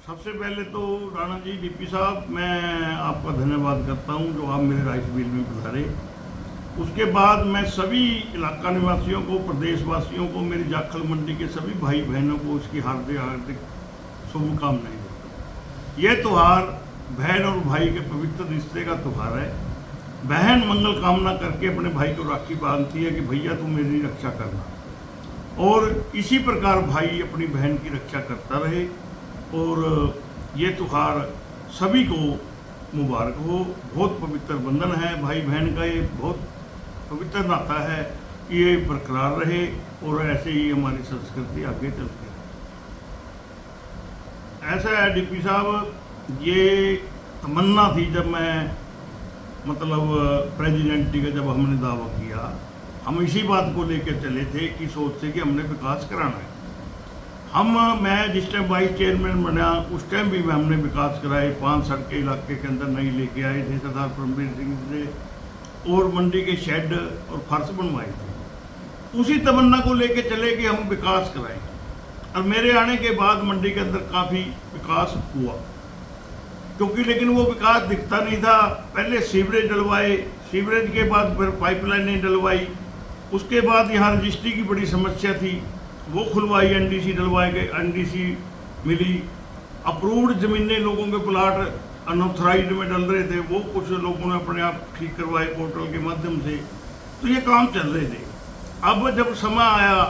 सबसे पहले तो राणा जी, डीपी साहब, मैं आपका धन्यवाद करता हूं जो आप मेरे राइस मिल में पधारे। उसके बाद मैं सभी इलाका निवासियों को, प्रदेशवासियों को, मेरी जाखल मंडी के सभी भाई बहनों को इसकी हार्दिक हार्दिक शुभकामनाएं देता हूँ। यह त्यौहार बहन और भाई के पवित्र रिश्ते का त्यौहार है। बहन मंगल कामना करके अपने भाई को राखी बांधती है कि भैया तुम मेरी रक्षा करना, और इसी प्रकार भाई अपनी बहन की रक्षा करता रहे। और ये त्यौहार सभी को मुबारक हो। बहुत पवित्र बंधन है भाई बहन का, ये बहुत पवित्र नाता है, ये बरकरार रहे और ऐसे ही हमारी संस्कृति आगे चलती है। ऐसा है डीपी साहब, ये तमन्ना थी जब मैं प्रेसिडेंटी का जब हमने दावा किया, हम इसी बात को लेकर चले थे कि सोच से कि हमने विकास कराना है। मैं जिस टाइम वाइस चेयरमैन बना उस टाइम भी हमने विकास कराए। 5 सड़कें इलाके के अंदर नई लेके आए थे सरदार परमवीर सिंह से, और मंडी के शेड और फर्श बनवाए थे। उसी तमन्ना को लेके चले कि हम विकास कराएंगे, और मेरे आने के बाद मंडी के अंदर काफ़ी विकास हुआ, क्योंकि लेकिन वो विकास दिखता नहीं था। पहले सीवरेज डलवाए, सीवरेज के बाद फिर पाइपलाइनें डलवाई, उसके बाद यहाँ रजिस्ट्री की बड़ी समस्या थी, वो खुलवाई, एनडीसी डलवाए गए, एनडीसी मिली। अप्रूव्ड ज़मीनें लोगों के प्लाट अनऑथराइज्ड में डल रहे थे, वो कुछ लोगों ने अपने आप ठीक करवाए पोर्टल के माध्यम से। तो ये काम चल रहे थे। अब जब समय आया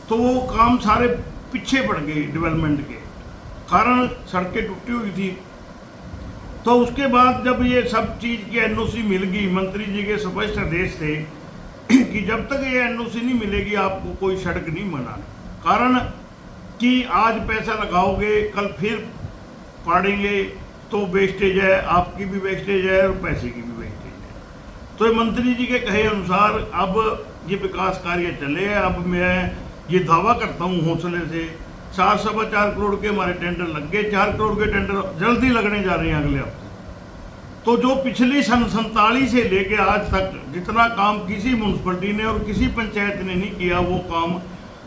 तो वो काम सारे पीछे पड़ गए डेवलपमेंट के कारण, सड़कें टूटी हुई थी। तो उसके बाद जब ये सब चीज़ की एनओसी मिल गई, मंत्री जी के स्पष्ट आदेश थे कि जब तक ये एनओसी नहीं मिलेगी आपको कोई सड़क नहीं बनानी। कारण कि आज पैसा लगाओगे, कल फिर पाड़ेंगे तो वेस्टेज है, आपकी भी वेस्टेज है और पैसे की भी वेस्टेज है। तो मंत्री जी के कहे अनुसार अब ये विकास कार्य चले। अब मैं ये दावा करता हूँ हौसले से, 4-4.25 करोड़ के हमारे टेंडर लग गए। 4 करोड़ के टेंडर जल्दी लगने जा रहे हैं अगले हफ्ते। तो जो पिछली सन 47 से लेके आज तक जितना काम किसी म्यूनसिपलिटी ने और किसी पंचायत ने नहीं किया, वो काम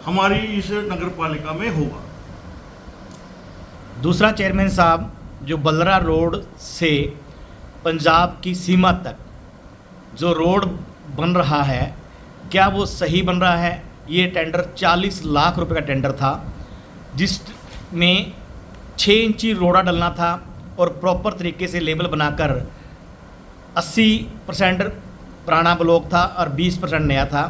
हमारी इस नगर पालिका में होगा। दूसरा चेयरमैन साहब, जो बलरा रोड से पंजाब की सीमा तक जो रोड बन रहा है, क्या वो सही बन रहा है? ये टेंडर 40 लाख रुपए का टेंडर था, जिसमें 6 इंची रोड़ा डलना था और प्रॉपर तरीके से लेबल बनाकर 80% पुराना ब्लॉक था और 20% नया था।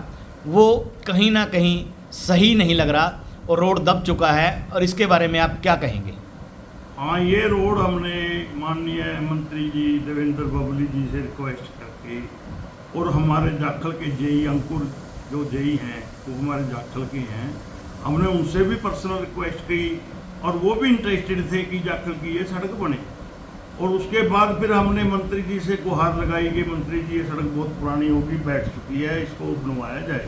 वो कहीं ना कहीं सही नहीं लग रहा और रोड दब चुका है, और इसके बारे में आप क्या कहेंगे? हाँ, ये रोड हमने माननीय मंत्री जी देवेंद्र बबली जी से रिक्वेस्ट करके, और हमारे जाखल के जेई अंकुर जो जेई हैं वो हमारे जाखल के हैं, हमने उनसे भी पर्सनल रिक्वेस्ट की, और वो भी इंटरेस्टेड थे कि जाखल की ये सड़क बने। और उसके बाद फिर हमने मंत्री जी से गुहार लगाई कि मंत्री जी ये सड़क बहुत पुरानी होगी, बैठ चुकी है, इसको बनवाया जाए।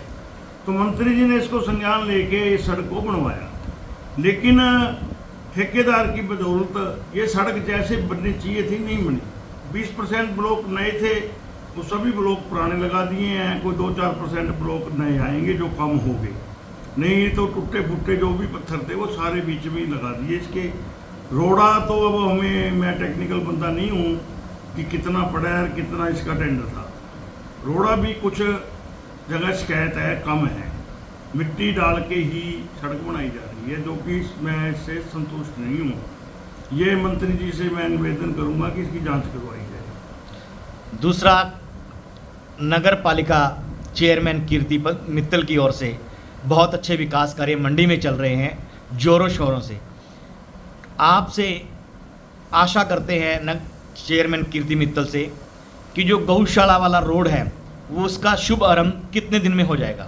तो मंत्री जी ने इसको संज्ञान लेके इस सड़क को बनवाया, लेकिन ठेकेदार की बदौलत ये सड़क जैसे बननी चाहिए थी नहीं बनी। 20% ब्लॉक नए थे, वो सभी ब्लॉक पुराने लगा दिए हैं। कोई 2-4% ब्लॉक नए आएंगे जो कम हो गए, नहीं तो टूटे फूटे जो भी पत्थर थे वो सारे बीच में ही लगा दिए इसके। रोड़ा तो अब मैं टेक्निकल बंदा नहीं हूँ कि कितना पड़ा है, कितना इसका टेंडर था। रोड़ा भी कुछ जगह शिकायत है, कम है, मिट्टी डाल के ही सड़क बनाई जा रही है, जो कि मैं इससे संतुष्ट नहीं हूँ। ये मंत्री जी से मैं निवेदन करूँगा कि इसकी जांच करवाई जाए। दूसरा, नगर पालिका चेयरमैन कीर्ति मित्तल की ओर से बहुत अच्छे विकास कार्य मंडी में चल रहे हैं जोरों शोरों से। आपसे आशा करते हैं चेयरमैन कीर्ति मित्तल से कि जो गौशाला वाला रोड है वो उसका शुभ आरंभ कितने दिन में हो जाएगा?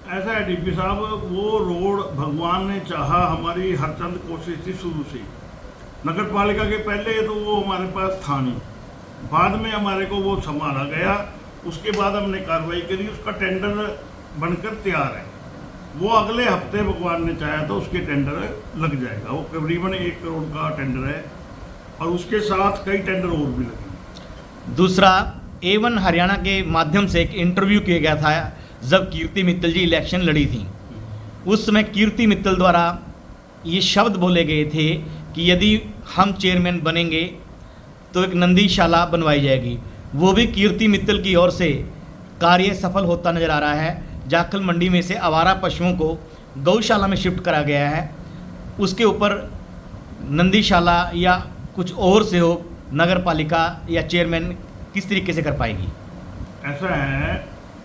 ऐसा है डीपी साहब, वो रोड भगवान ने चाहा, हमारी हरचंद कोशिश थी शुरू से। नगर पालिका के पहले तो वो हमारे पास था नहीं, बाद में हमारे को वो संभाला गया, उसके बाद हमने कार्रवाई करी, उसका टेंडर बनकर तैयार है। वो अगले हफ्ते भगवान ने चाहा तो उसके टेंडर लग जाएगा। वो करीबन 1 करोड़ का टेंडर है, और उसके साथ कई टेंडर और भी लगे। दूसरा, A1 हरियाणा के माध्यम से एक इंटरव्यू किया गया था जब कीर्ति मित्तल जी इलेक्शन लड़ी थी। उस समय कीर्ति मित्तल द्वारा ये शब्द बोले गए थे कि यदि हम चेयरमैन बनेंगे तो एक नंदीशाला बनवाई जाएगी, वो भी कीर्ति मित्तल की ओर से कार्य सफल होता नज़र आ रहा है। जाखल मंडी में से आवारा पशुओं को गौशाला में शिफ्ट करा गया है, उसके ऊपर नंदीशाला या कुछ और से हो नगर पालिका या चेयरमैन किस तरीके से कर पाएगी? ऐसा है,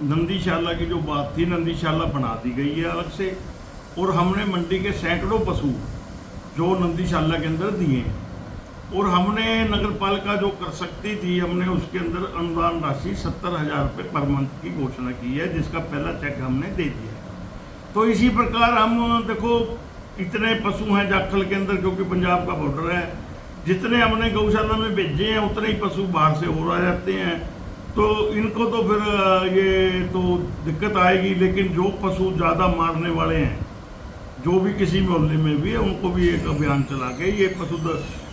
नंदीशाला की जो बात थी, नंदीशाला बना दी गई है अलग से, और हमने मंडी के सैकड़ों पशु जो नंदीशाला के अंदर दिए, और हमने नगर पालिका जो कर सकती थी, हमने उसके अंदर अनुदान राशि 70,000 रुपये पर मंथ की घोषणा की है, जिसका पहला चेक हमने दे दिया। तो इसी प्रकार हम देखो इतने पशु हैं जाखल के अंदर, क्योंकि पंजाब का बॉर्डर है, जितने हमने गौशाला में भेजे हैं उतने ही पशु बाहर से और आ जाते हैं, तो इनको तो फिर ये तो दिक्कत आएगी। लेकिन जो पशु ज़्यादा मारने वाले हैं, जो भी किसी मोहल्ले में भी है, उनको भी एक अभियान चला के ये पशु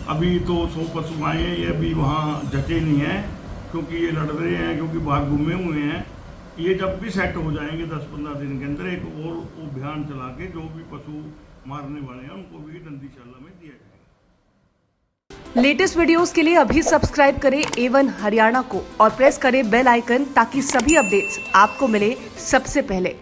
अभी तो 100 पशु आए हैं, ये अभी वहाँ जचे नहीं हैं क्योंकि ये लड़ रहे हैं, क्योंकि बाहर घूमे हुए हैं। ये जब भी सेट हो जाएंगे 10-15 दिन के अंदर, एक और अभियान चला के जो भी पशु मारने वाले हैं उनको भी नंदीशाला में दिया जाएगा। लेटेस्ट वीडियोस के लिए अभी सब्सक्राइब करें A1 हरियाणा को और प्रेस करें बेल आइकन ताकि सभी अपडेट्स आपको मिले सबसे पहले।